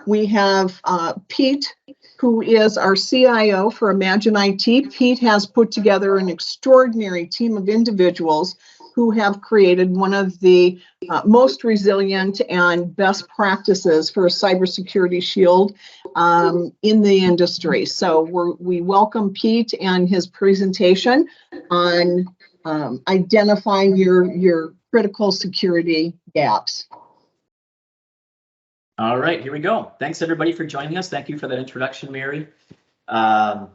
We have Pete, who is our CIO for Imagine IT. Pete has put together an extraordinary team of individuals who have created one of the most resilient and best practices for a cybersecurity shield in the industry. So we welcome Pete and his presentation on identifying your critical security gaps. All right, here we go. Thanks everybody for joining us. Thank you for that introduction, Mary. I'm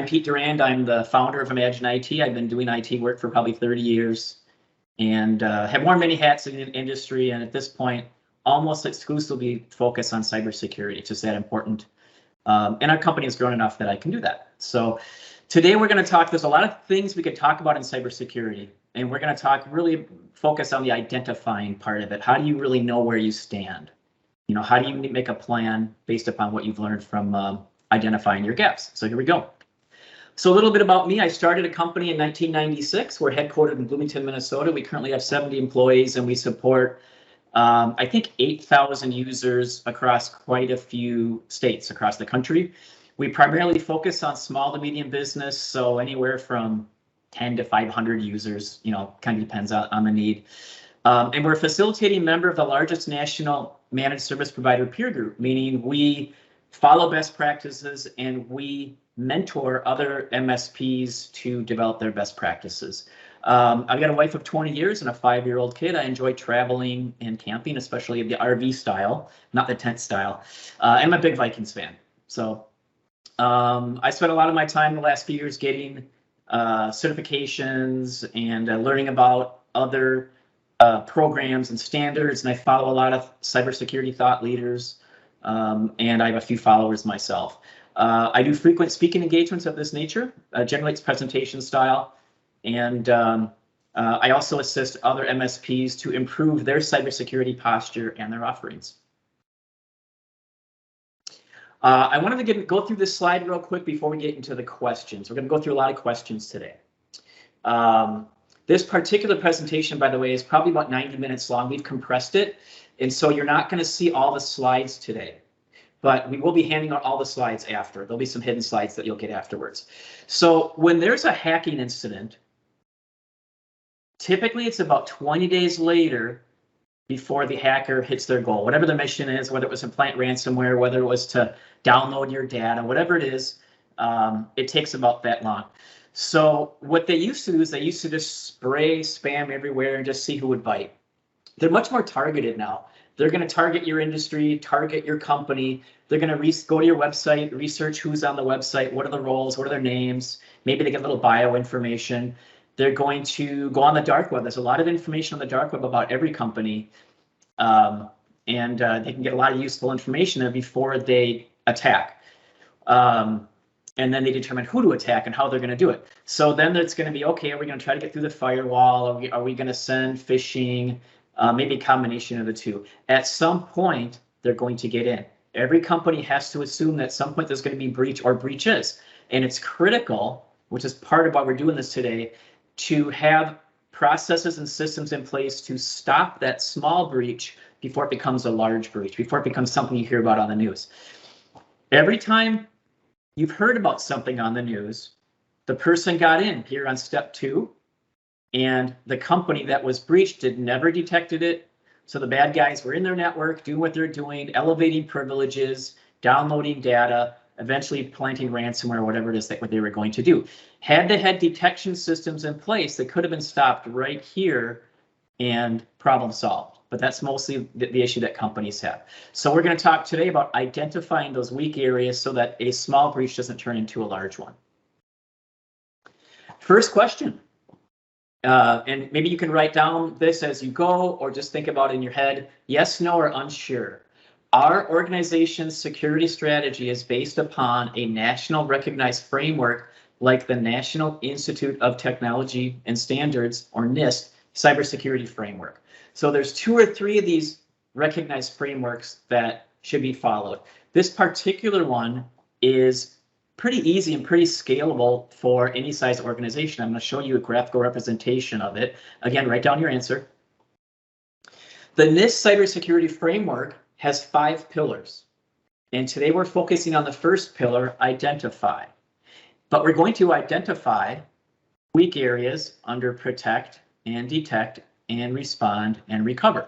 Pete Durand. I'm the founder of Imagine IT. I've been doing IT work for probably 30 years and have worn many hats in the industry. And at this point, almost exclusively focus on cybersecurity. It's just that important. And our company has grown enough that I can do that. So today we're going to talk, there's a lot of things we could talk about in cybersecurity. And we're going to talk, really focus on the identifying part of it. How do you really know where you stand? You know, how do you make a plan based upon what you've learned from identifying your gaps? So here we go. So a little bit about me. I started a company in 1996. We're headquartered in Bloomington, Minnesota. We currently have 70 employees and we support, I think, 8,000 users across quite a few states across the country. We primarily focus on small to medium business, so anywhere from 10 to 500 users, you know, kind of depends on the need. And we're a facilitating member of the largest national managed service provider peer group, meaning we follow best practices and we mentor other MSPs to develop their best practices. I've got a wife of 20 years and a 5-year-old kid. I enjoy traveling and camping, especially the RV style, not the tent style. I'm a big Vikings fan. So I spent a lot of my time the last few years getting certifications and learning about other programs and standards, and I follow a lot of cybersecurity thought leaders, and I have a few followers myself. I do frequent speaking engagements of this nature, generally it's presentation style, and I also assist other MSPs to improve their cybersecurity posture and their offerings. I wanted to go through this slide real quick before we get into the questions. We're going to go through a lot of questions today. This particular presentation, by the way, is probably about 90 minutes long. We've compressed it, and so you're not going to see all the slides today, but we will be handing out all the slides after. There'll be some hidden slides that you'll get afterwards. So when there's a hacking incident, typically it's about 20 days later before the hacker hits their goal, whatever the mission is, whether it was to plant ransomware, whether it was to download your data, whatever it is, it takes about that long. So what they used to do is they used to just spray spam everywhere and just see who would bite. They're much more targeted now. They're going to target your industry, target your company. They're going to go to your website, research who's on the website, what are the roles, what are their names. Maybe they get a little bio information. They're going to go on the dark web. There's a lot of information on the dark web about every company. And they can get a lot of useful information there before they attack. And then they determine who to attack and how they're going to do it. So then it's going to be, okay, are we going to try to get through the firewall? Are we going to send phishing? Maybe a combination of the two. At some point, they're going to get in. Every company has to assume that at some point there's going to be breach or breaches. And it's critical, which is part of why we're doing this today, to have processes and systems in place to stop that small breach before it becomes a large breach, before it becomes something you hear about on the news. Every time you've heard about something on the news, the person got in here on step 2, and the company that was breached never detected it. So the bad guys were in their network, doing what they're doing, elevating privileges, downloading data, eventually planting ransomware, whatever it is that what they were going to do. Had they had detection systems in place, that could have been stopped right here and problem solved. But that's mostly the issue that companies have. So we're going to talk today about identifying those weak areas so that a small breach doesn't turn into a large one. First question, and maybe you can write down this as you go or just think about it in your head. Yes, no, or unsure. Our organization's security strategy is based upon a national recognized framework like the National Institute of Technology and Standards, or NIST, cybersecurity framework. So there's 2 or 3 of these recognized frameworks that should be followed. This particular one is pretty easy and pretty scalable for any size organization. I'm going to show you a graphical representation of it. Again, write down your answer. The NIST cybersecurity framework has 5 pillars. And today we're focusing on the first pillar, identify. But we're going to identify weak areas under protect and detect and respond and recover.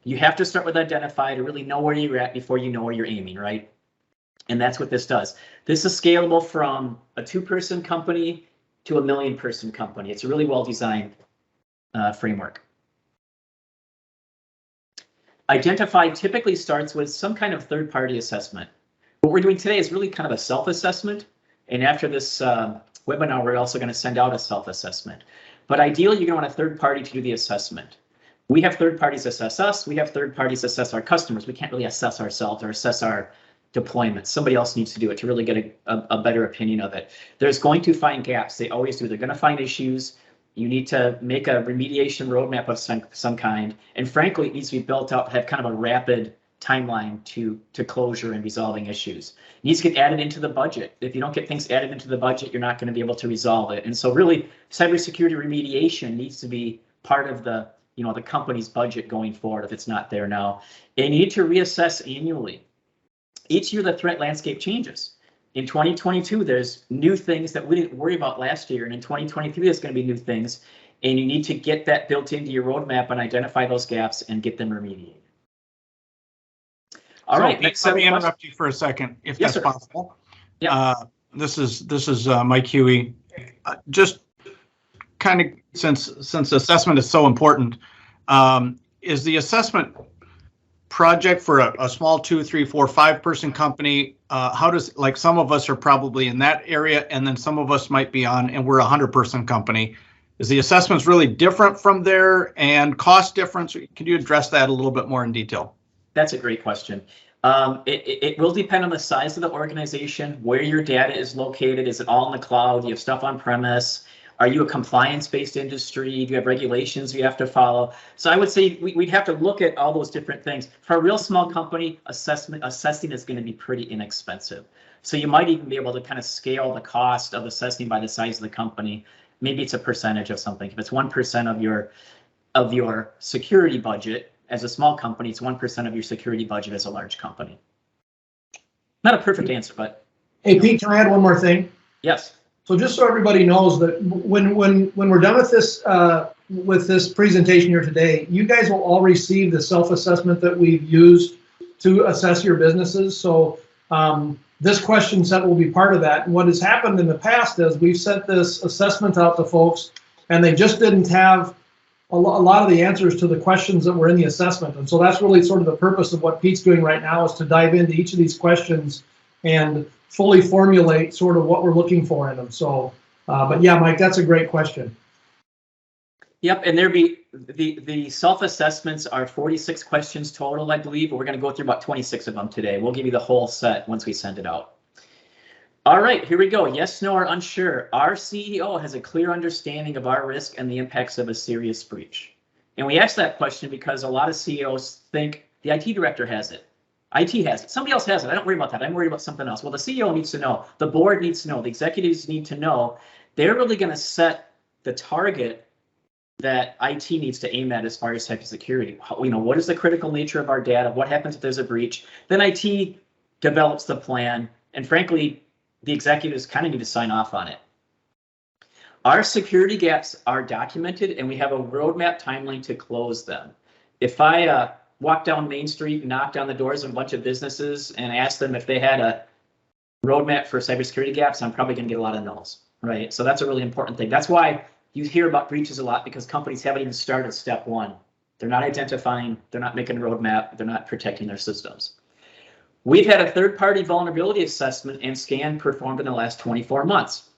You have to start with identify to really know where you're at before you know where you're aiming, right? And that's what this does. This is scalable from a 2-person company to a 1,000,000-person company. It's a really well-designed framework. Identify typically starts with some kind of third-party assessment. What we're doing today is really kind of a self-assessment. And after this webinar, we're also going to send out a self-assessment. But ideally, you're going to want a third party to do the assessment. We have third parties assess us. We have third parties assess our customers. We can't really assess ourselves or assess our deployment. Somebody else needs to do it to really get a better opinion of it. There's going to find gaps. They always do. They're going to find issues. You need to make a remediation roadmap of some kind. And frankly, it needs to be built up, have kind of a rapid timeline to closure and resolving issues. It needs to get added into the budget. If you don't get things added into the budget, you're not going to be able to resolve it. And so really, cybersecurity remediation needs to be part of the company's budget going forward if it's not there now. And you need to reassess annually. Each year, the threat landscape changes. In 2022, there's new things that we didn't worry about last year. And in 2023, there's going to be new things. And you need to get that built into your roadmap and identify those gaps and get them remediated. All right. Let me interrupt you for a second, if Yes, that's sir. possible. Yeah. This is Mike Huey. Just kind of since assessment is so important, is the assessment project for a small 2, 3, 4, 5-person company? How does, like, some of us are probably in that area, and then some of us might be on, and we're a 100-person company. Is the assessments really different from there, and cost difference? Can you address that a little bit more in detail? That's a great question. It will depend on the size of the organization, where your data is located. Is it all in the cloud? Do you have stuff on premise? Are you a compliance-based industry? Do you have regulations you have to follow? So I would say we'd have to look at all those different things. For a real small company, assessing is going to be pretty inexpensive. So you might even be able to kind of scale the cost of assessing by the size of the company. Maybe it's a percentage of something. If it's 1% of your security budget, as a small company, it's 1% of your security budget as a large company. Not a perfect answer, but. Hey, Pete, can I add one more thing? Yes. So just so everybody knows that when we're done with this presentation here today, you guys will all receive the self-assessment that we've used to assess your businesses. So this question set will be part of that. And what has happened in the past is we've sent this assessment out to folks, and they just didn't have a lot of the answers to the questions that were in the assessment. And so that's really sort of the purpose of what Pete's doing right now, is to dive into each of these questions and fully formulate sort of what we're looking for in them. So, but yeah, Mike, that's a great question. Yep, and the self-assessments are 46 questions total, I believe, but we're going to go through about 26 of them today. We'll give you the whole set once we send it out. All right, here we go. Yes, no, or unsure. Our CEO has a clear understanding of our risk and the impacts of a serious breach. And we ask that question because a lot of CEOs think the IT director has it. IT has it. Somebody else has it. I don't worry about that. I'm worried about something else. Well, the CEO needs to know. The board needs to know. The executives need to know. They're really going to set the target that IT needs to aim at as far as cybersecurity. What is the critical nature of our data? What happens if there's a breach? Then IT develops the plan. And frankly, the executives kind of need to sign off on it. Our security gaps are documented, and we have a roadmap timeline to close them. If I walk down Main Street and knock down the doors of a bunch of businesses and ask them if they had a roadmap for cybersecurity gaps, I'm probably going to get a lot of no's, right? So that's a really important thing. That's why you hear about breaches a lot, because companies haven't even started step one. They're not identifying, they're not making a roadmap, they're not protecting their systems. We've had a third-party vulnerability assessment and scan performed in the last 24 months.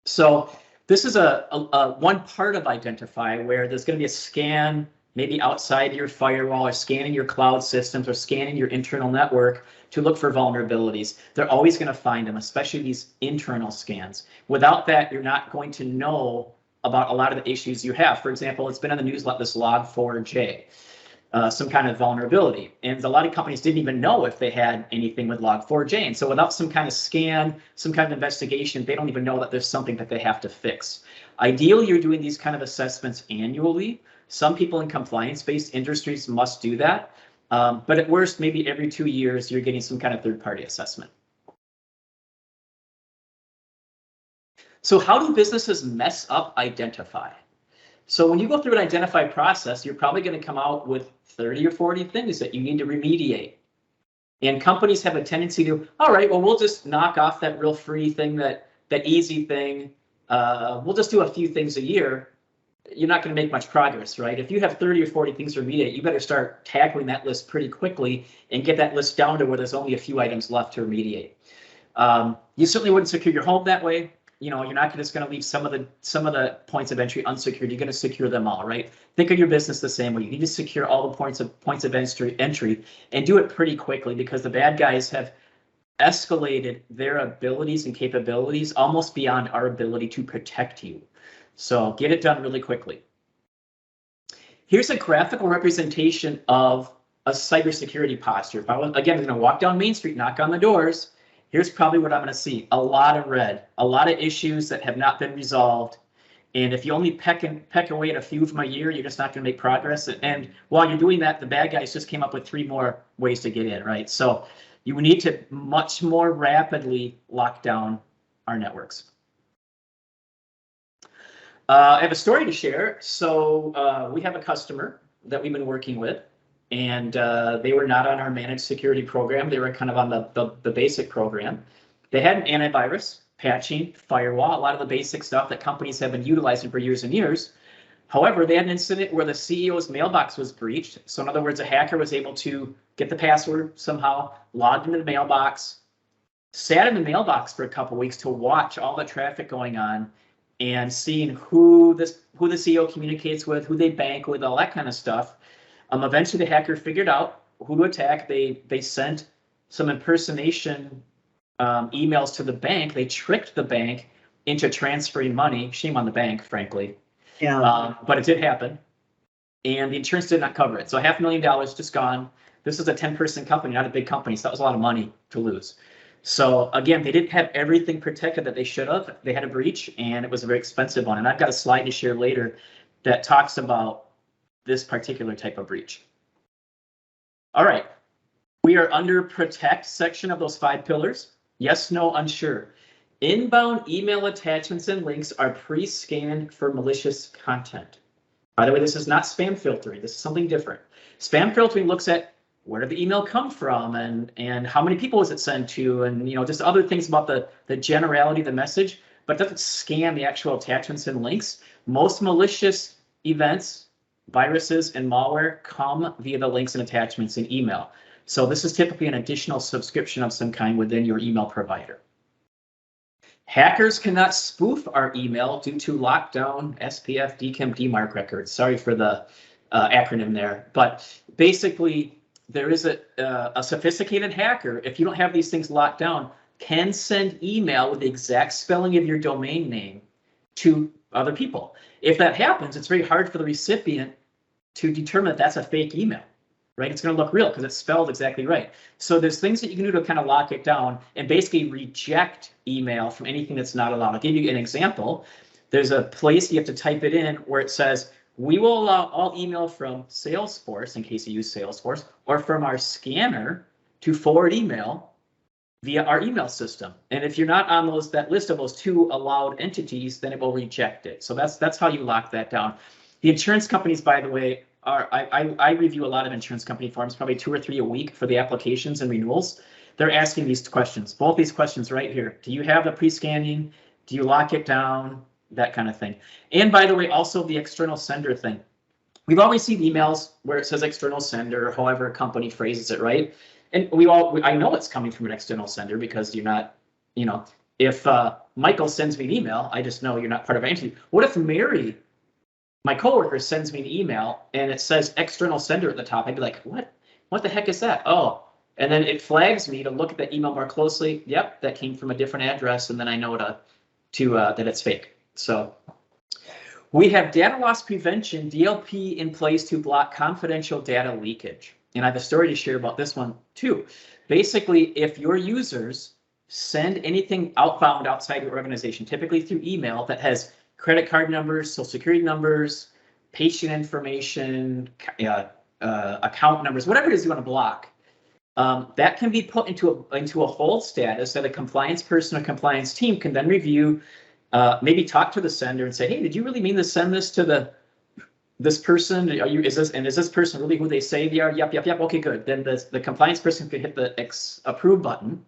So this is a one part of Identify where there's going to be a scan, maybe outside your firewall, or scanning your cloud systems, or scanning your internal network to look for vulnerabilities. They're always going to find them, especially these internal scans. Without that, you're not going to know about a lot of the issues you have. For example, it's been in the news like this Log4j. Some kind of vulnerability. And a lot of companies didn't even know if they had anything with Log4j. And so without some kind of scan, some kind of investigation, they don't even know that there's something that they have to fix. Ideally, you're doing these kind of assessments annually. Some people in compliance-based industries must do that. But at worst, maybe every 2 years, you're getting some kind of third-party assessment. So how do businesses mess up Identify? So when you go through an Identify process, you're probably going to come out with 30 or 40 things that you need to remediate. And companies have a tendency to, all right, well, we'll just knock off that real free thing, that easy thing. We'll just do a few things a year. You're not going to make much progress, right? If you have 30 or 40 things to remediate, you better start tackling that list pretty quickly and get that list down to where there's only a few items left to remediate. You certainly wouldn't secure your home that way. You know, you're not just going to leave some of the points of entry unsecured. You're going to secure them all, right? Think of your business the same way. You need to secure all the points of entry and do it pretty quickly, because the bad guys have escalated their abilities and capabilities almost beyond our ability to protect you. So get it done really quickly. Here's a graphical representation of a cybersecurity posture. If I was, again, going to walk down Main Street, knock on the doors, here's probably what I'm going to see. A lot of red, a lot of issues that have not been resolved. And if you only peck away at a few from a year, you're just not going to make progress. And while you're doing that, the bad guys just came up with 3 more ways to get in, right? So you need to much more rapidly lock down our networks. I have a story to share. So we have a customer that we've been working with, and they were not on our managed security program. They were kind of on the basic program. They had an antivirus, patching, firewall, a lot of the basic stuff that companies have been utilizing for years and years. However, they had an incident where the CEO's mailbox was breached. So in other words, a hacker was able to get the password somehow, logged into the mailbox, sat in the mailbox for a couple of weeks to watch all the traffic going on and seeing who the CEO communicates with, who they bank with, all that kind of stuff. Eventually, the hacker figured out who to attack. They sent some impersonation emails to the bank. They tricked the bank into transferring money. Shame on the bank, frankly. Yeah. But it did happen, and the insurance did not cover it. So $500,000 just gone. This is a 10-person company, not a big company, so that was a lot of money to lose. So again, they didn't have everything protected that they should have. They had a breach, and it was a very expensive one. And I've got a slide to share later that talks about this particular type of breach. All right, we are under protect section of those 5 pillars. Yes, no, unsure. Inbound email attachments and links are pre-scanned for malicious content. By the way, this is not spam filtering. This is something different. Spam filtering looks at where did the email come from and how many people was it sent to, and just other things about the generality of the message, but doesn't scan the actual attachments and links. Most malicious events, viruses, and malware come via the links and attachments in email. So this is typically an additional subscription of some kind within your email provider. Hackers cannot spoof our email due to lockdown, SPF, DKIM, DMARC records. Sorry for the acronym there, but basically there is a sophisticated hacker, if you don't have these things locked down, can send email with the exact spelling of your domain name to other people. If that happens, it's very hard for the recipient to determine that that's a fake email, right? It's going to look real because it's spelled exactly right. So there's things that you can do to kind of lock it down and basically reject email from anything that's not allowed. I'll give you an example. There's a place you have to type it in where it says, we will allow all email from Salesforce, in case you use Salesforce, or from our scanner to forward email via our email system. And if you're not on that list of those 2 allowed entities, then it will reject it. So that's how you lock that down. The insurance companies, by the way, I review a lot of insurance company forms, probably 2 or 3 a week for the applications and renewals. They're asking these questions, both these questions right here. Do you have the pre-scanning? Do you lock it down? That kind of thing. And by the way, also the external sender thing. We've all received emails where it says external sender, however a company phrases it, right? And I know it's coming from an external sender because you're not, if Michael sends me an email, I just know you're not part of our entity. What if Mary, my coworker, sends me an email and it says external sender at the top? I'd be like, what the heck is that? Oh, and then it flags me to look at the email more closely. Yep, that came from a different address, and then I know that it's fake. So we have data loss prevention, DLP, in place to block confidential data leakage. And I have a story to share about this one too. Basically, if your users send anything outbound outside your organization, typically through email, that has credit card numbers, social security numbers, patient information, account numbers, whatever it is you want to block. That can be put into a hold status that a compliance person or compliance team can then review, maybe talk to the sender and say, hey, did you really mean to send this to this person? Is this person really who they say they are? Yep. Okay, good. Then the compliance person could hit the approve button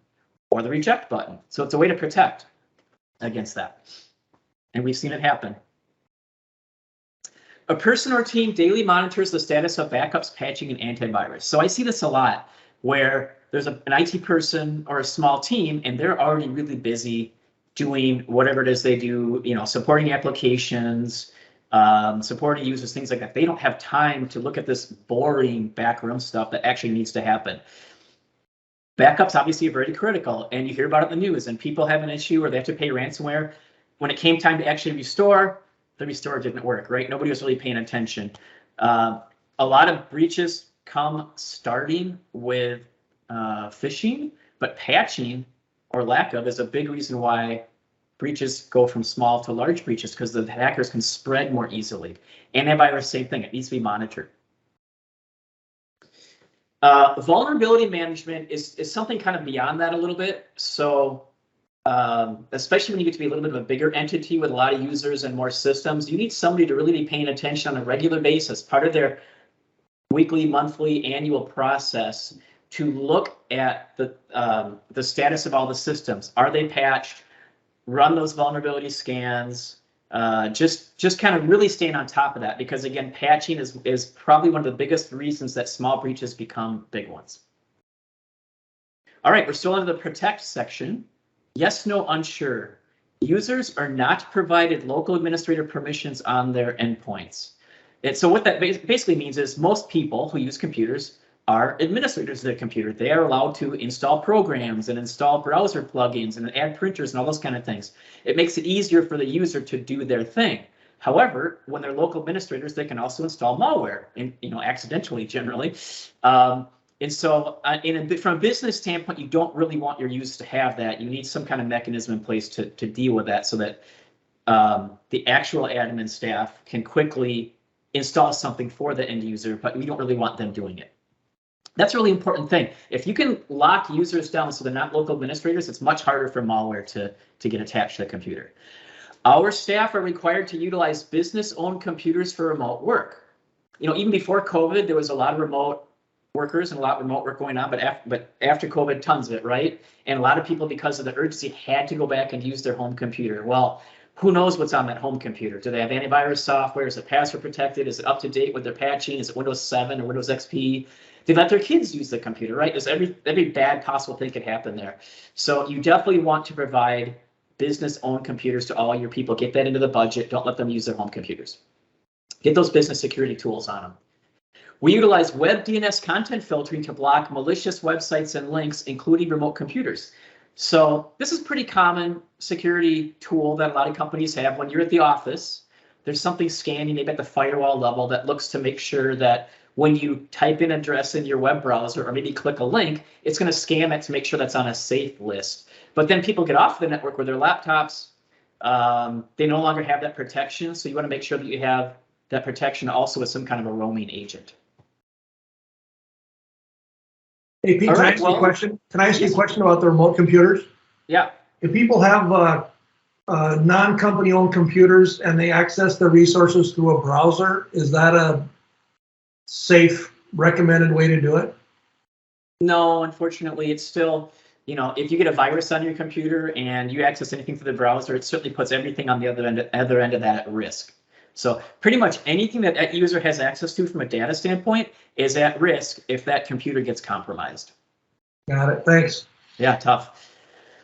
or the reject button. So it's a way to protect against that. And we've seen it happen. A person or team daily monitors the status of backups, patching, and antivirus. So I see this a lot where there's an IT person or a small team and they're already really busy doing whatever it is they do, supporting applications, supporting users, things like that. They don't have time to look at this boring backroom stuff that actually needs to happen. Backups obviously are very critical, and you hear about it in the news, and people have an issue or they have to pay ransomware. When it came time to actually restore, the restore didn't work, right? Nobody was really paying attention. A lot of breaches come starting with phishing, but patching or lack of is a big reason why breaches go from small to large breaches, because the hackers can spread more easily. Antivirus, same thing, it needs to be monitored. Vulnerability management is something kind of beyond that a little bit. So especially when you get to be a little bit of a bigger entity with a lot of users and more systems, you need somebody to really be paying attention on a regular basis, part of their weekly, monthly, annual process, to look at the status of all the systems. Are they patched? Run those vulnerability scans. Just kind of really staying on top of that, because again, patching is probably one of the biggest reasons that small breaches become big ones. All right, we're still in the protect section. Yes, no, unsure. Users are not provided local administrator permissions on their endpoints. And so what that basically means is most people who use computers are administrators of their computer. They are allowed to install programs and install browser plugins and add printers and all those kind of things. It makes it easier for the user to do their thing. However, when they're local administrators, they can also install malware, and accidentally generally. And so from a business standpoint, you don't really want your users to have that. You need some kind of mechanism in place to deal with that, so that the actual admin staff can quickly install something for the end user, but we don't really want them doing it. That's a really important thing. If you can lock users down so they're not local administrators, it's much harder for malware to get attached to the computer. Our staff are required to utilize business-owned computers for remote work. Even before COVID, there was a lot of remote workers and a lot of remote work going on, but after COVID, tons of it, right? And a lot of people, because of the urgency, had to go back and use their home computer. Well, who knows what's on that home computer? Do they have antivirus software? Is it password protected? Is it up to date with their patching? Is it Windows 7 or Windows XP? They let their kids use the computer, right? There's every bad possible thing could happen there. So you definitely want to provide business-owned computers to all your people. Get that into the budget. Don't let them use their home computers. Get those business security tools on them. We utilize web DNS content filtering to block malicious websites and links, including remote computers. So this is a pretty common security tool that a lot of companies have. When you're at the office, there's something scanning maybe at the firewall level that looks to make sure that when you type in an address in your web browser or maybe click a link, it's going to scan that to make sure that's on a safe list. But then people get off the network with their laptops. They no longer have that protection. So you want to make sure that you have that protection also with some kind of a roaming agent. Hey, Pete, can I ask you a question? Can I ask you a question about the remote computers? Yeah. If people have non-company owned computers and they access their resources through a browser, is that a safe, recommended way to do it? No, unfortunately, it's still, if you get a virus on your computer and you access anything through the browser, it certainly puts everything on the other end of that at risk. So pretty much anything that that user has access to from a data standpoint is at risk if that computer gets compromised. Got it. Thanks. Yeah, tough.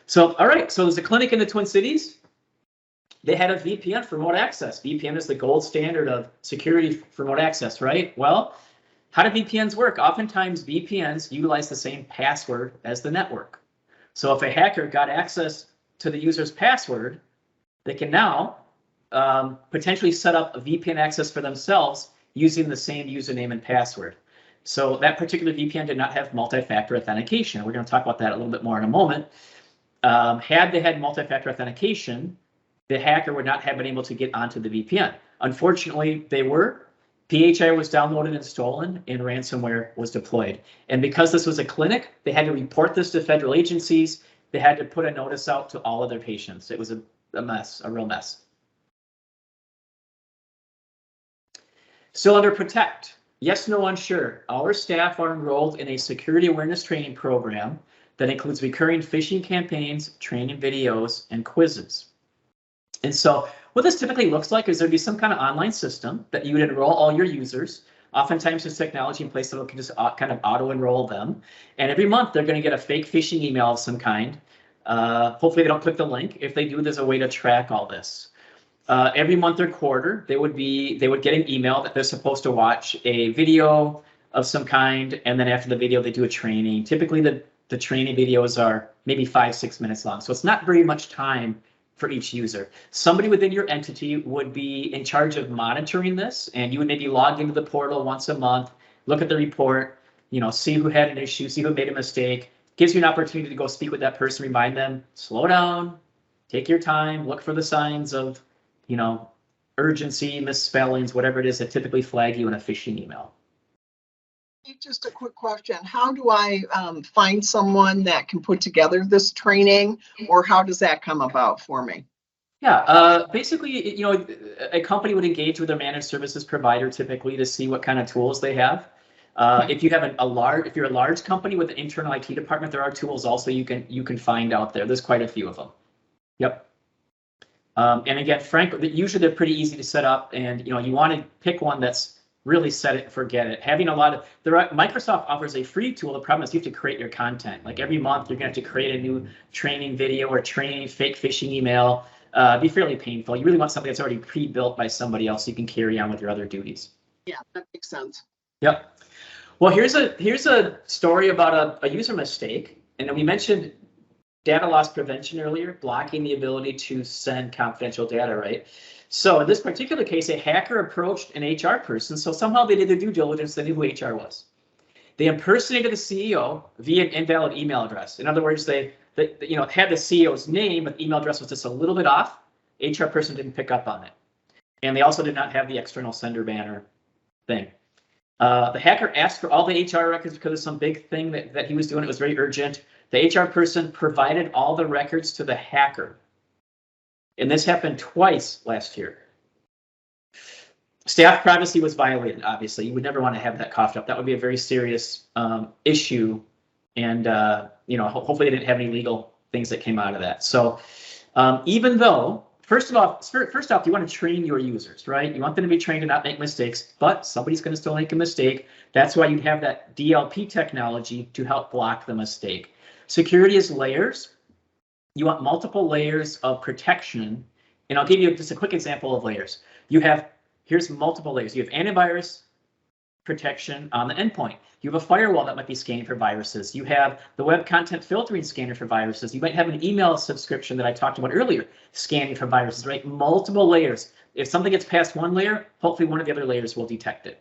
So, all right. So there's a clinic in the Twin Cities. They had a VPN for remote access. VPN is the gold standard of security for remote access, right? Well, how do VPNs work? Oftentimes, VPNs utilize the same password as the network. So if a hacker got access to the user's password, they can now potentially set up a VPN access for themselves using the same username and password. So that particular VPN did not have multi-factor authentication. We're going to talk about that a little bit more in a moment. Had they had multi-factor authentication, the hacker would not have been able to get onto the VPN. Unfortunately, they were. PHI was downloaded and stolen, and ransomware was deployed. And because this was a clinic, they had to report this to federal agencies. They had to put a notice out to all of their patients. It was a mess, a real mess. Still under protect. Yes, no, unsure. Our staff are enrolled in a security awareness training program that includes recurring phishing campaigns, training videos, and quizzes. And so what this typically looks like is there'd be some kind of online system that you would enroll all your users. Oftentimes there's technology in place that can just kind of auto-enroll them. And every month they're going to get a fake phishing email of some kind. Hopefully they don't click the link. If they do, there's a way to track all this. Every month or quarter, they would get an email that they're supposed to watch a video of some kind, and then after the video, they do a training. Typically, the training videos are maybe 5-6 minutes long, so it's not very much time for each user. Somebody within your entity would be in charge of monitoring this, and you would maybe log into the portal once a month, look at the report, see who had an issue, see who made a mistake. Gives you an opportunity to go speak with that person, remind them, slow down, take your time, look for the signs of urgency, misspellings, whatever it is that typically flag you in a phishing email. Just a quick question. How do I find someone that can put together this training, or how does that come about for me? Yeah, basically, a company would engage with a managed services provider typically to see what kind of tools they have. If you have if you're a large company with an internal IT department, there are tools also you can find out there. There's quite a few of them. Yep. And again, frankly, usually they're pretty easy to set up, and you want to pick one that's really set it and forget it. Having Microsoft offers a free tool. The problem is you have to create your content. Like every month, you're going to have to create a new training video or training fake phishing email. Be fairly painful. You really want something that's already pre-built by somebody else so you can carry on with your other duties. Yeah, that makes sense. Yep. Well, here's a story about a user mistake, and we mentioned data loss prevention earlier, blocking the ability to send confidential data, right? So in this particular case, a hacker approached an HR person. So somehow they did their due diligence. They knew who HR was. They impersonated the CEO via an invalid email address. In other words, they had the CEO's name, but the email address was just a little bit off. HR person didn't pick up on it. And they also did not have the external sender banner thing. The hacker asked for all the HR records because of some big thing that he was doing. It was very urgent. The HR person provided all the records to the hacker. And this happened twice last year. Staff privacy was violated, obviously. You would never want to have that coughed up. That would be a very serious issue. And hopefully they didn't have any legal things that came out of that. So even though, first off, you want to train your users, right? You want them to be trained to not make mistakes, but somebody's going to still make a mistake. That's why you'd have that DLP technology to help block the mistake. Security is layers. You want multiple layers of protection. And I'll give you just a quick example of layers. Here's multiple layers. You have antivirus protection on the endpoint. You have a firewall that might be scanning for viruses. You have the web content filtering scanner for viruses. You might have an email subscription that I talked about earlier, scanning for viruses, right? Multiple layers. If something gets past one layer, hopefully one of the other layers will detect it.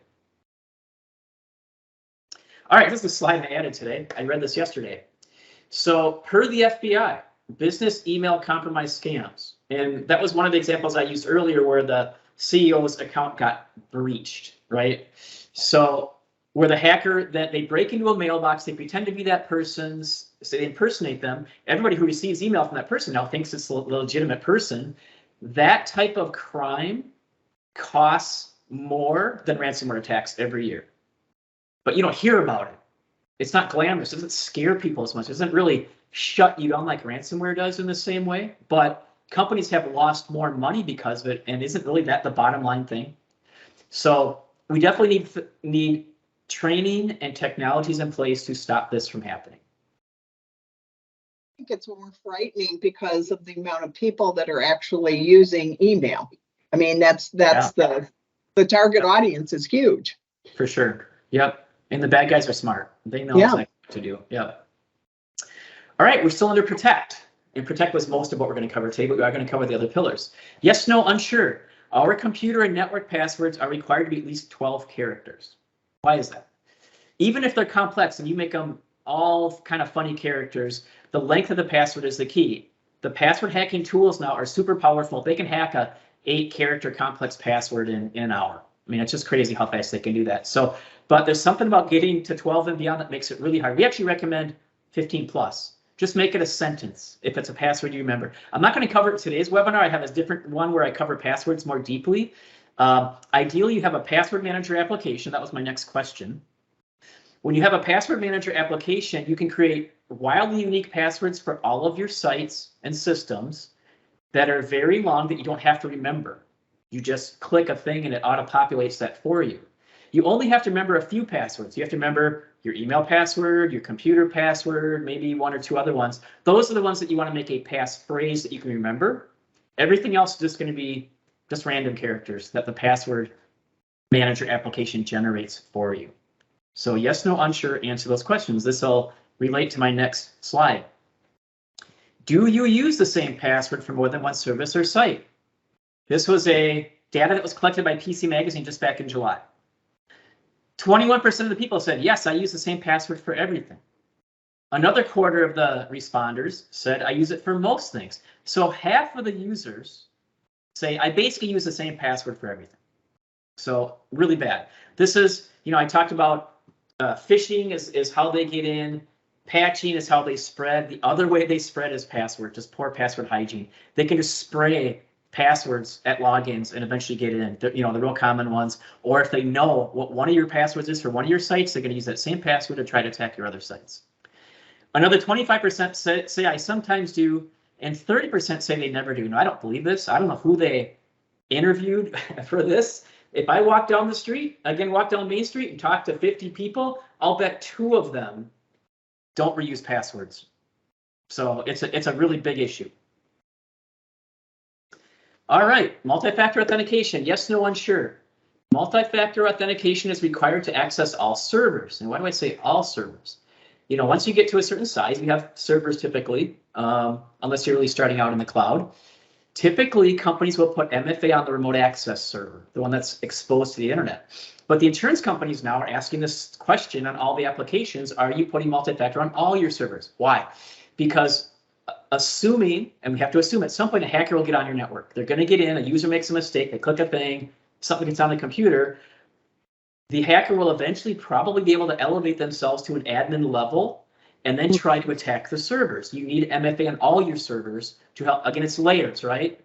All right, this is a slide I added today. I read this yesterday. So per the FBI, business email compromise scams. And that was one of the examples I used earlier where the CEO's account got breached, right? So where the hacker, that they break into a mailbox, they pretend to be that person's, so they impersonate them. Everybody who receives email from that person now thinks it's a legitimate person. That type of crime costs more than ransomware attacks every year. But you don't hear about it. It's not glamorous. It doesn't scare people as much. It doesn't really shut you down like ransomware does in the same way. But companies have lost more money because of it, and isn't really that the bottom line thing? So we definitely need training and technologies in place to stop this from happening. I think it's more frightening because of the amount of people that are actually using email. I mean, that's the target audience is huge. For sure. Yep. And the bad guys are smart. They know exactly what to do. Yep. All right, we're still under protect. And protect was most of what we're going to cover today, but we are going to cover the other pillars. Yes, no, unsure. Our computer and network passwords are required to be at least 12 characters. Why is that? Even if they're complex and you make them all kind of funny characters, the length of the password is the key. The password hacking tools now are super powerful. They can hack a 8-character complex password in an hour. I mean, it's just crazy how fast they can do that. So, but there's something about getting to 12 and beyond that makes it really hard. We actually recommend 15 plus. Just make it a sentence if it's a password you remember. I'm not going to cover it today's webinar. I have a different one where I cover passwords more deeply. Ideally, you have a password manager application. That was my next question. When you have a password manager application, you can create wildly unique passwords for all of your sites and systems that are very long that you don't have to remember. You just click a thing and it auto-populates that for you. You only have to remember a few passwords. You have to remember your email password, your computer password, maybe one or two other ones. Those are the ones that you want to make a passphrase that you can remember. Everything else is just going to be just random characters that the password manager application generates for you. So yes, no, unsure, answer those questions. This will relate to my next slide. Do you use the same password for more than one service or site? This was a data that was collected by PC Magazine just back in July. 21% of the people said, yes, I use the same password for everything. Another quarter of the responders said, I use it for most things. So half of the users say, I basically use the same password for everything. So really bad. This is, I talked about phishing is how they get in. Patching is how they spread. The other way they spread is password, just poor password hygiene. They can just spray passwords at logins and eventually get in, the real common ones. Or if they know what one of your passwords is for one of your sites, they're going to use that same password to try to attack your other sites. Another 25% say I sometimes do, and 30% say they never do. Now, I don't believe this. I don't know who they interviewed for this. If I walk down the street, walk down Main Street and talk to 50 people, I'll bet 2 of them don't reuse passwords. So it's a really big issue. All right, multi-factor authentication, yes, no, unsure. Multi-factor authentication is required to access all servers. And why do I say all servers? Once you get to a certain size, you have servers typically, unless you're really starting out in the cloud. Typically, companies will put MFA on the remote access server, the one that's exposed to the internet. But the insurance companies now are asking this question on all the applications, are you putting multi-factor on all your servers? Why? Because assuming, and we have to assume at some point a hacker will get on your network. They're going to get in, a user makes a mistake, they click a thing, something gets on the computer. The hacker will eventually probably be able to elevate themselves to an admin level and then try to attack the servers. You need MFA on all your servers to help. Again, it's layers, right?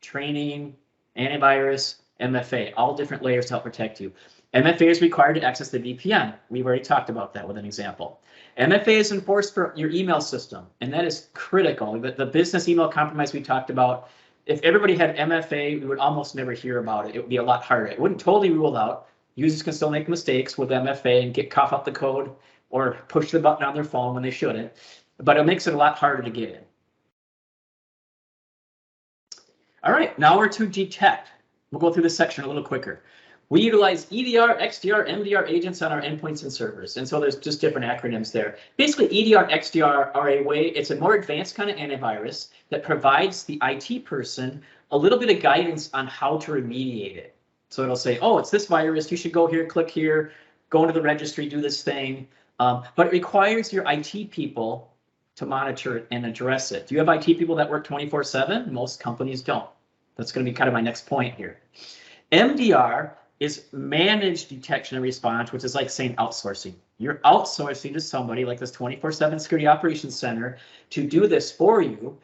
Training, antivirus, MFA, all different layers to help protect you. MFA is required to access the VPN. We've already talked about that with an example. MFA is enforced for your email system, and that is critical. The business email compromise we talked about, if everybody had MFA, we would almost never hear about it. It would be a lot harder. It wouldn't totally rule out. Users can still make mistakes with MFA and cough up the code or push the button on their phone when they shouldn't, but it makes it a lot harder to get in. All right, now we're to detect. We'll go through this section a little quicker. We utilize EDR, XDR, MDR agents on our endpoints and servers. And so there's just different acronyms there. Basically, EDR, XDR are a way, it's a more advanced kind of antivirus that provides the IT person a little bit of guidance on how to remediate it. So it'll say, oh, it's this virus, you should go here, click here, go into the registry, do this thing. But it requires your IT people to monitor it and address it. Do you have IT people that work 24/7? Most companies don't. That's going to be kind of my next point here. MDR is managed detection and response, which is like saying outsourcing. You're outsourcing to somebody like this 24/7 security operations center to do this for you.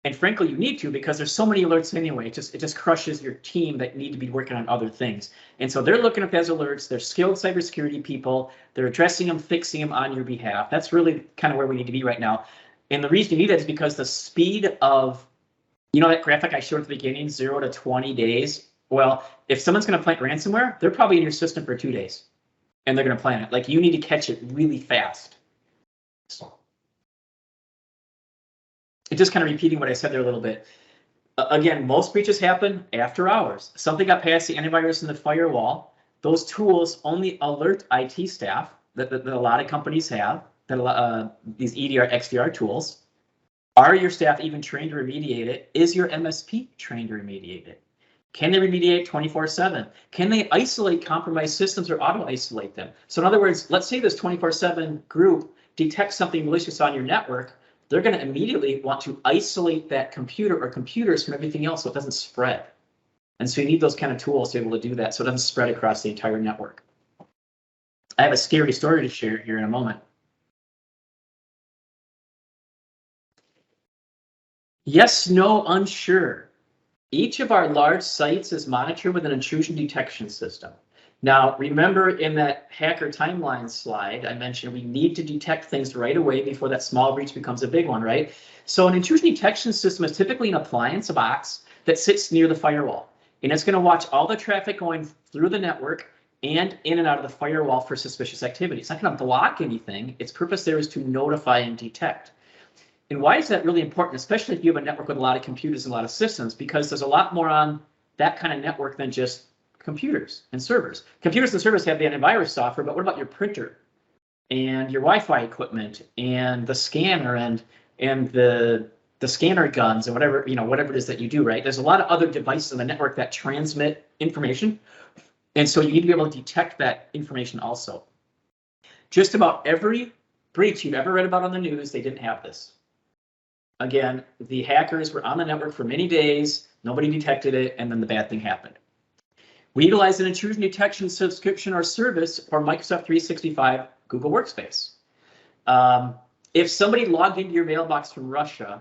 And frankly, you need to, because there's so many alerts anyway. It just crushes your team that need to be working on other things. And so they're looking at those alerts. They're skilled cybersecurity people. They're addressing them, fixing them on your behalf. That's really kind of where we need to be right now. And the reason you need that is because the speed of, that graphic I showed at the beginning, 0 to 20 days. Well, if someone's going to plant ransomware, they're probably in your system for 2 days, and they're going to plant it. Like, you need to catch it really fast. So, it's just kind of repeating what I said there a little bit. Again, most breaches happen after hours. Something got past the antivirus and the firewall. Those tools only alert IT staff that a lot of companies have, these EDR, XDR tools. Are your staff even trained to remediate it? Is your MSP trained to remediate it? Can they remediate 24/7? Can they isolate compromised systems or auto-isolate them? So in other words, let's say this 24/7 group detects something malicious on your network. They're going to immediately want to isolate that computer or computers from everything else so it doesn't spread. And so you need those kind of tools to be able to do that so it doesn't spread across the entire network. I have a scary story to share here in a moment. Yes, no, unsure. Each of our large sites is monitored with an intrusion detection system. Now, remember in that hacker timeline slide, I mentioned we need to detect things right away before that small breach becomes a big one, right? So an intrusion detection system is typically an appliance, a box, that sits near the firewall. And it's going to watch all the traffic going through the network and in and out of the firewall for suspicious activity. It's not going to block anything. Its purpose there is to notify and detect. And why is that really important, especially if you have a network with a lot of computers and a lot of systems? Because there's a lot more on that kind of network than just computers and servers. Computers and servers have the antivirus software, but what about your printer and your Wi-Fi equipment and the scanner and the scanner guns and whatever, whatever it is that you do, right? There's a lot of other devices on the network that transmit information. And so you need to be able to detect that information also. Just about every breach you've ever read about on the news, they didn't have this. Again, the hackers were on the network for many days, nobody detected it, and then the bad thing happened. We utilize an intrusion detection subscription or service for Microsoft 365 Google Workspace. If somebody logged into your mailbox from Russia,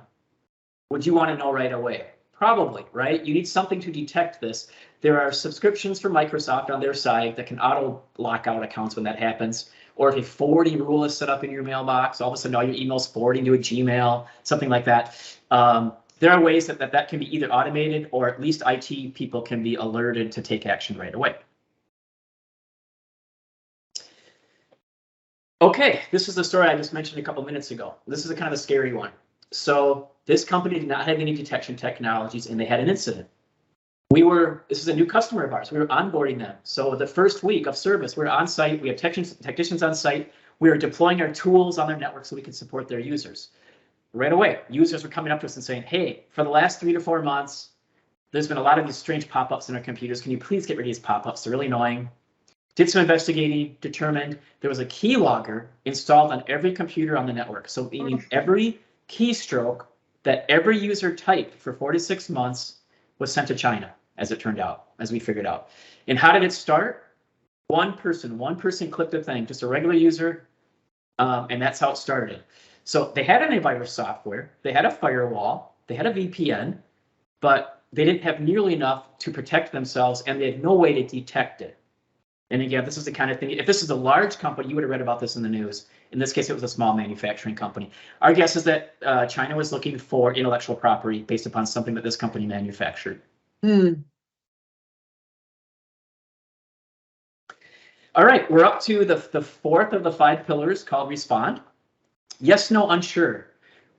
would you want to know right away? Probably, right? You need something to detect this. There are subscriptions for Microsoft on their side that can auto lock out accounts when that happens. Or if a forwarding rule is set up in your mailbox, all of a sudden all your emails forwarding to a Gmail, something like that. There are ways that can be either automated or at least IT people can be alerted to take action right away. Okay, this is the story I just mentioned a couple minutes ago. This is a kind of a scary one. So this company did not have any detection technologies and they had an incident. This is a new customer of ours. We were onboarding them. So the first week of service, we're on site. We have technicians on site. We are deploying our tools on their network so we can support their users. Right away, users were coming up to us and saying, hey, for the last 3 to 4 months, there's been a lot of these strange pop-ups in our computers. Can you please get rid of these pop-ups? They're really annoying. Did some investigating, determined there was a keylogger installed on every computer on the network. So meaning every keystroke that every user typed for 4 to 6 months was sent to China, as it turned out, as we figured out. And how did it start? One person clicked a thing, just a regular user, and that's how it started. So they had antivirus software, they had a firewall, they had a VPN, but they didn't have nearly enough to protect themselves, and they had no way to detect it. And again, this is the kind of thing, if this is a large company, you would have read about this in the news. In this case, it was a small manufacturing company. Our guess is that China was looking for intellectual property based upon something that this company manufactured. All right, we're up to the fourth of the 5 pillars called respond. Yes, no, unsure.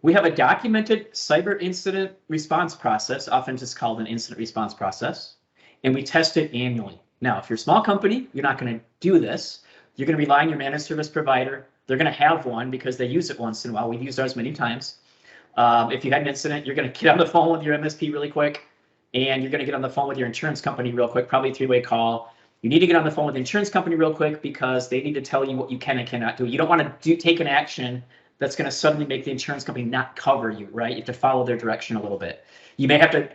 We have a documented cyber incident response process, often just called an incident response process, and we test it annually. Now, if you're a small company, you're not going to do this. You're going to rely on your managed service provider. They're going to have one because they use it once in a while. We've used ours many times. If you had an incident, you're going to get on the phone with your MSP really quick, and you're going to get on the phone with your insurance company real quick, probably a 3-way call. You need to get on the phone with the insurance company real quick because they need to tell you what you can and cannot do. You don't want to take an action that's going to suddenly make the insurance company not cover you, right? You have to follow their direction a little bit. You may have to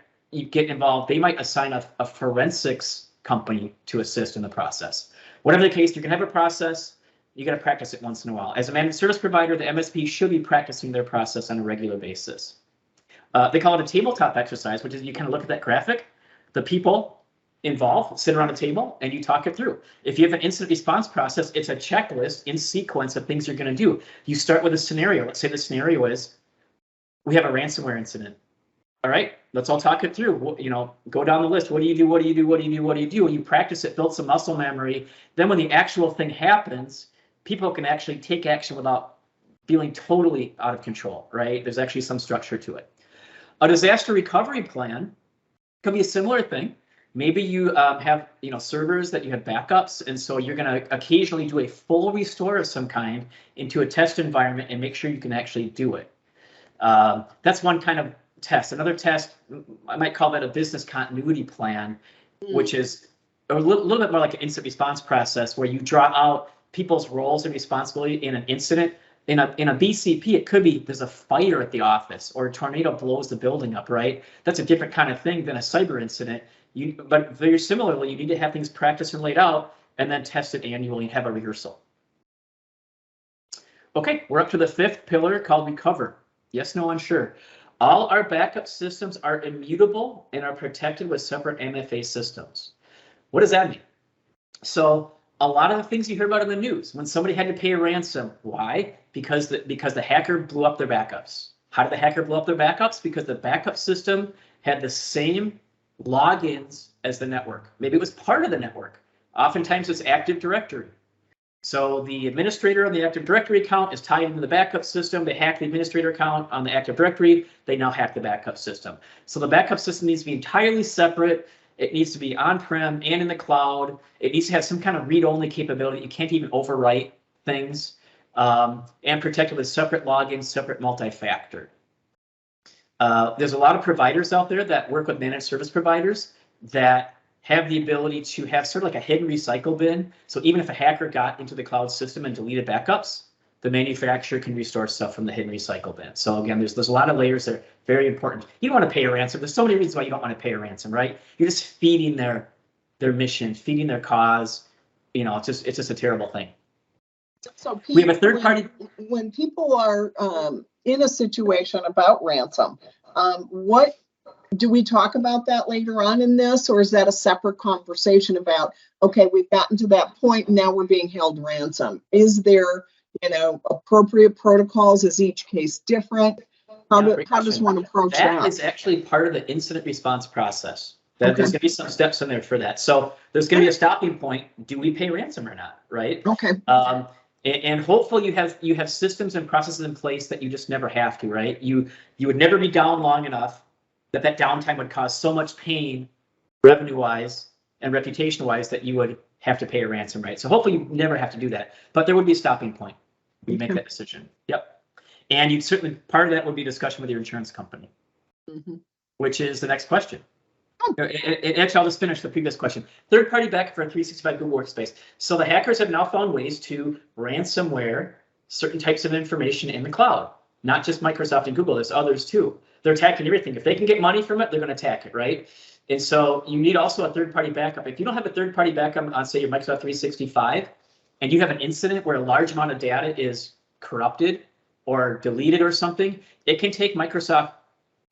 get involved. They might assign a forensics company to assist in the process. Whatever the case, you're going to have a process. You got to practice it once in a while. As a managed service provider, the MSP should be practicing their process on a regular basis. They call it a tabletop exercise, which is you kind of look at that graphic. The people involved sit around a table and you talk it through. If you have an incident response process, it's a checklist in sequence of things you're going to do. You start with a scenario. Let's say the scenario is we have a ransomware incident. All right, let's all talk it through. Go down the list. What do you do? What do you do? What do you do? What do you do? And you practice it, build some muscle memory. Then when the actual thing happens, people can actually take action without feeling totally out of control, right? There's actually some structure to it. A disaster recovery plan could be a similar thing. Maybe you have servers that you have backups, and so you're going to occasionally do a full restore of some kind into a test environment and make sure you can actually do it. That's one kind of test. Another test, I might call that a business continuity plan, which is a little bit more like an incident response process where you draw out people's roles and responsibility in an incident. In a BCP, it could be there's a fire at the office or a tornado blows the building up, right? That's a different kind of thing than a cyber incident. But very similarly, you need to have things practiced and laid out and then test it annually and have a rehearsal. Okay, we're up to the 5th pillar called recover. Yes, no, unsure. All our backup systems are immutable and are protected with separate MFA systems. What does that mean? So a lot of the things you hear about in the news, when somebody had to pay a ransom, why? Because the hacker blew up their backups. How did the hacker blow up their backups? Because the backup system had the same logins as the network. Maybe it was part of the network. Oftentimes it's Active Directory. So the administrator on the Active Directory account is tied into the backup system. They hack the administrator account on the Active Directory. They now hack the backup system. So the backup system needs to be entirely separate. It needs to be on-prem and in the cloud. It needs to have some kind of read-only capability. You can't even overwrite things, and protected with separate logins, separate multi-factor. There's a lot of providers out there that work with managed service providers that have the ability to have sort of like a hidden recycle bin. So even if a hacker got into the cloud system and deleted backups, the manufacturer can restore stuff from the hidden recycle bin. So again, there's a lot of layers that are very important. You don't want to pay a ransom. There's so many reasons why you don't want to pay a ransom, right? You're just feeding their mission, feeding their cause. You know, it's just a terrible thing. So Pete, we have a third party. When people are in a situation about ransom, what do we talk about that later on in this, or is that a separate conversation about, okay, we've gotten to that point and now we're being held ransom? Is there, appropriate protocols? Is each case different? How does one approach that? That is actually part of the incident response process. There's going to be some steps in there for that. So there's going to be a stopping point. Do we pay ransom or not? Right. Okay. And hopefully you have systems and processes in place that you just never have to. Right. You would never be down long enough that downtime would cause so much pain, revenue-wise and reputation-wise, that you would have to pay a ransom. Right. So hopefully you never have to do that. But there would be a stopping point when you make that decision. Yep. And you'd certainly, part of that would be discussion with your insurance company, which is the next question. Actually, I'll just finish the previous question. Third-party backup for a 365 Google Workspace. So the hackers have now found ways to ransomware certain types of information in the cloud, not just Microsoft and Google. There's others too. They're attacking everything. If they can get money from it, they're going to attack it, right? And so you need also a third-party backup. If you don't have a third-party backup on, say, your Microsoft 365, and you have an incident where a large amount of data is corrupted or deleted or something, it can take Microsoft,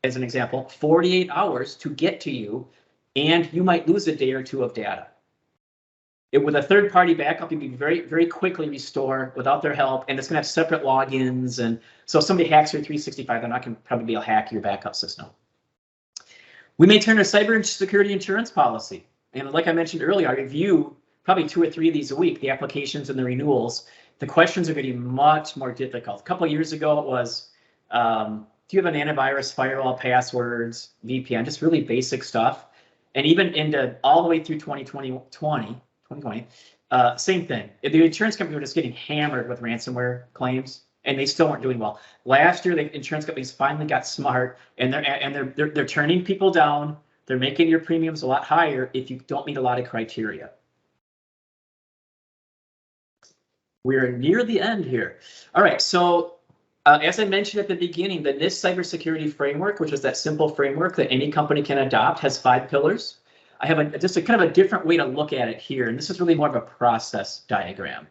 as an example, 48 hours to get to you, and you might lose a day or two of data. With a third-party backup, you can very, very quickly restore without their help, and it's going to have separate logins. And so if somebody hacks your 365, they're not going to probably be able to hack your backup system. We may turn to cybersecurity insurance policy. And like I mentioned earlier, I review probably 2 or 3 of these a week, the applications and the renewals. The questions are getting much more difficult. A couple of years ago, it was, do you have an antivirus, firewall, passwords, VPN, just really basic stuff. And even into all the way through 2020, same thing. The insurance companies were just getting hammered with ransomware claims, and they still weren't doing well. Last year, the insurance companies finally got smart, and they're turning people down. They're making your premiums a lot higher if you don't meet a lot of criteria. We're near the end here. All right, so as I mentioned at the beginning, the NIST cybersecurity framework, which is that simple framework that any company can adopt, has 5 pillars. I have just a kind of a different way to look at it here, and this is really more of a process diagram.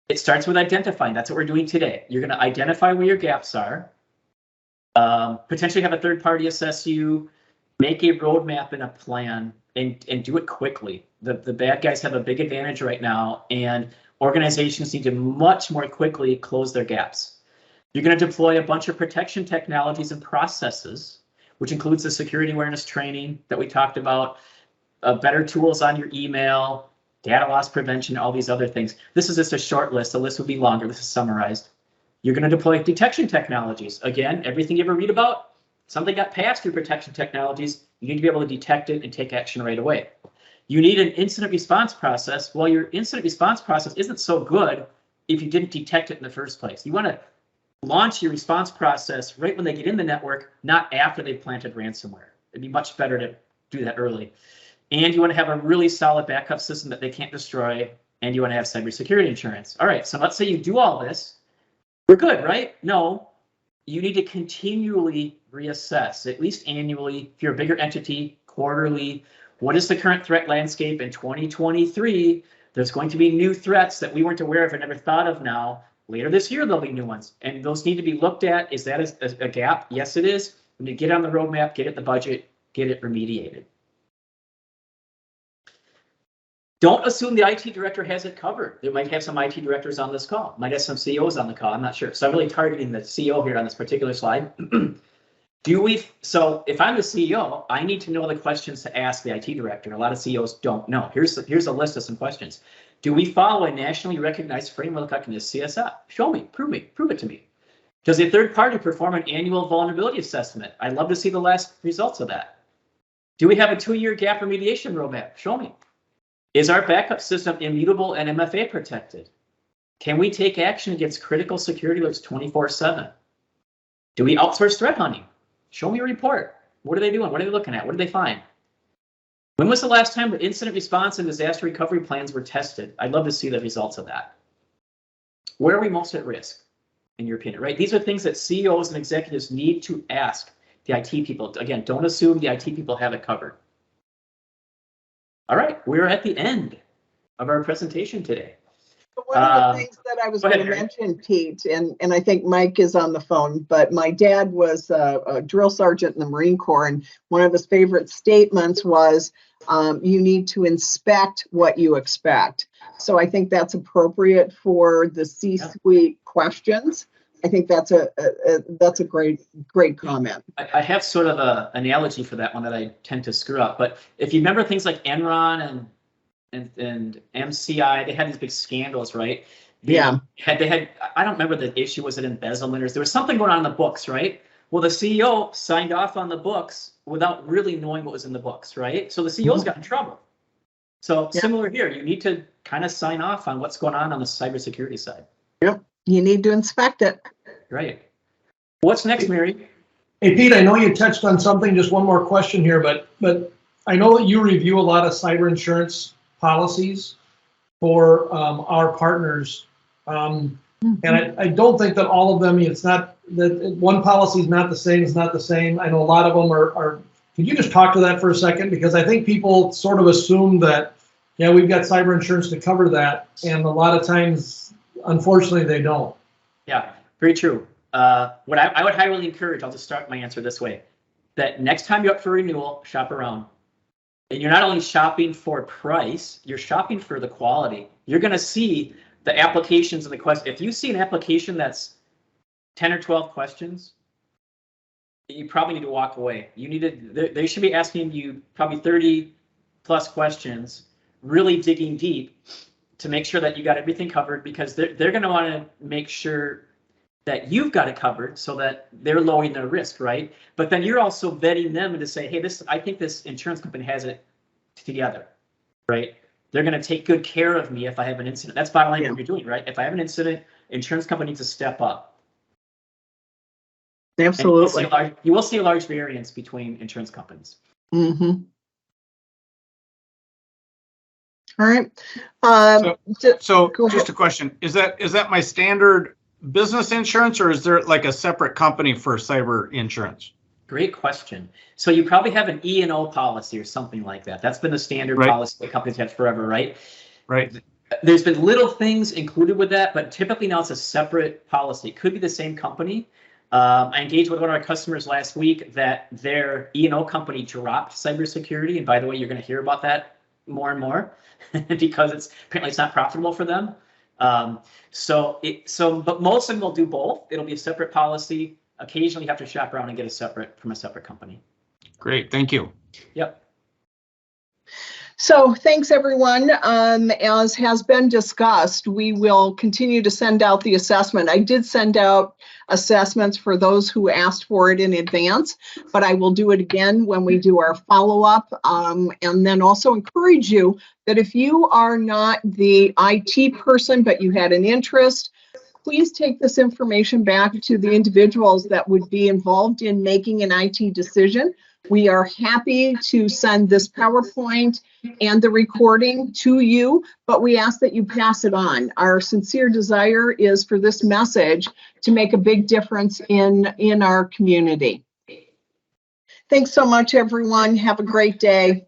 It starts with identifying. That's what we're doing today. You're going to identify where your gaps are, potentially have a third party assess you, make a roadmap and a plan, and do it quickly. The bad guys have a big advantage right now, and organizations need to much more quickly close their gaps. You're going to deploy a bunch of protection technologies and processes, which includes the security awareness training that we talked about, better tools on your email, data loss prevention, all these other things. This is just a short list. The list will be longer. This is summarized. You're going to deploy detection technologies. Again, everything you ever read about, something got passed through protection technologies. You need to be able to detect it and take action right away. You need an incident response process. Well, your incident response process isn't so good if you didn't detect it in the first place. You want to launch your response process right when they get in the network, not after they've planted ransomware. It'd be much better to do that early. And you want to have a really solid backup system that they can't destroy, and you want to have cybersecurity insurance. All right, so let's say you do all this. We're good, right? No, you need to continually reassess, at least annually. If you're a bigger entity, quarterly, What is the current threat landscape in 2023? There's going to be new threats that we weren't aware of and never thought of now. Later this year, there'll be new ones, and those need to be looked at. Is that a gap? Yes, it is. We need to get on the roadmap, get it the budget, get it remediated. Don't assume the IT director has it covered. They might have some IT directors on this call, might have some CEOs on the call, I'm not sure. So I'm really targeting the CEO here on this particular slide. So if I'm the CEO, I need to know the questions to ask the IT director. A lot of CEOs don't know. Here's a list of some questions. Do we follow a nationally recognized framework like this CSF? Show me, prove it to me. Does a third party perform an annual vulnerability assessment? I'd love to see the last results of that. Do we have a 2-year gap remediation roadmap? Show me. Is our backup system immutable and MFA protected? Can we take action against critical security alerts 24/7? Do we outsource threat hunting? Show me a report. What are they doing? What are they looking at? What did they find? When was the last time that incident response and disaster recovery plans were tested? I'd love to see the results of that. Where are we most at risk, in your opinion, right? These are things that CEOs and executives need to ask the IT people. Again, don't assume the IT people have it covered. All right, we're at the end of our presentation today. One of the things that I was going to mention, Pete, and I think Mike is on the phone, but my dad was a drill sergeant in the Marine Corps, and one of his favorite statements was, you need to inspect what you expect. So I think that's appropriate for the C-suite questions. I think that's a great comment. I have sort of an analogy for that one that I tend to screw up, but if you remember things like Enron and MCI, they had these big scandals, right? They had, I don't remember the issue, was it embezzlement or there was something going on in the books, right? Well, the CEO signed off on the books without really knowing what was in the books, right? So the CEO's got in trouble. So similar here, you need to kind of sign off on what's going on the cybersecurity side. Yep, you need to inspect it. Right. What's next, Mary? Hey, Pete, I know you touched on something, just one more question here, but I know that you review a lot of cyber insurance policies for our partners. And I don't think that all of them, it's not that one policy is not the same, it's not the same. I know a lot of them are, could you just talk to that for a second? Because I think people sort of assume that, yeah, we've got cyber insurance to cover that. And a lot of times, unfortunately, they don't. Yeah, very true. What I would highly encourage, I'll just start my answer this way, that next time you're up for renewal, shop around. And you're not only shopping for price, you're shopping for the quality. You're going to see the applications and the questions. If you see an application that's 10 or 12 questions, you probably need to walk away. You need to, they should be asking you probably 30 plus questions, really digging deep to make sure that you got everything covered, because they're going to want to make sure that you've got it covered so that they're lowering their risk, right? But then you're also vetting them to say, hey, I think this insurance company has it together, right? They're going to take good care of me if I have an incident. That's bottom line what you're doing, right? If I have an incident, insurance company needs to step up. Absolutely. You will see a large variance between insurance companies. Mm-hmm. All right. So just a question, is that my standard business insurance, or is there like a separate company for cyber insurance? Great question. So you probably have an E&O policy or something like that. That's been the standard policy that companies have forever, right? Right. There's been little things included with that, but typically now it's a separate policy. It could be the same company. I engaged with one of our customers last week that their E&O company dropped cybersecurity. And by the way, you're going to hear about that more and more because apparently it's not profitable for them. But most of them will do both. It'll be a separate policy. Occasionally you have to shop around and get from a separate company. Great, thank you. Yep. So thanks, everyone. As has been discussed, we will continue to send out the assessment. I did send out assessments for those who asked for it in advance, but I will do it again when we do our follow-up. And then also encourage you that if you are not the IT person, but you had an interest, please take this information back to the individuals that would be involved in making an IT decision. We are happy to send this PowerPoint and the recording to you, but we ask that you pass it on. Our sincere desire is for this message to make a big difference in our community. Thanks so much, everyone. Have a great day.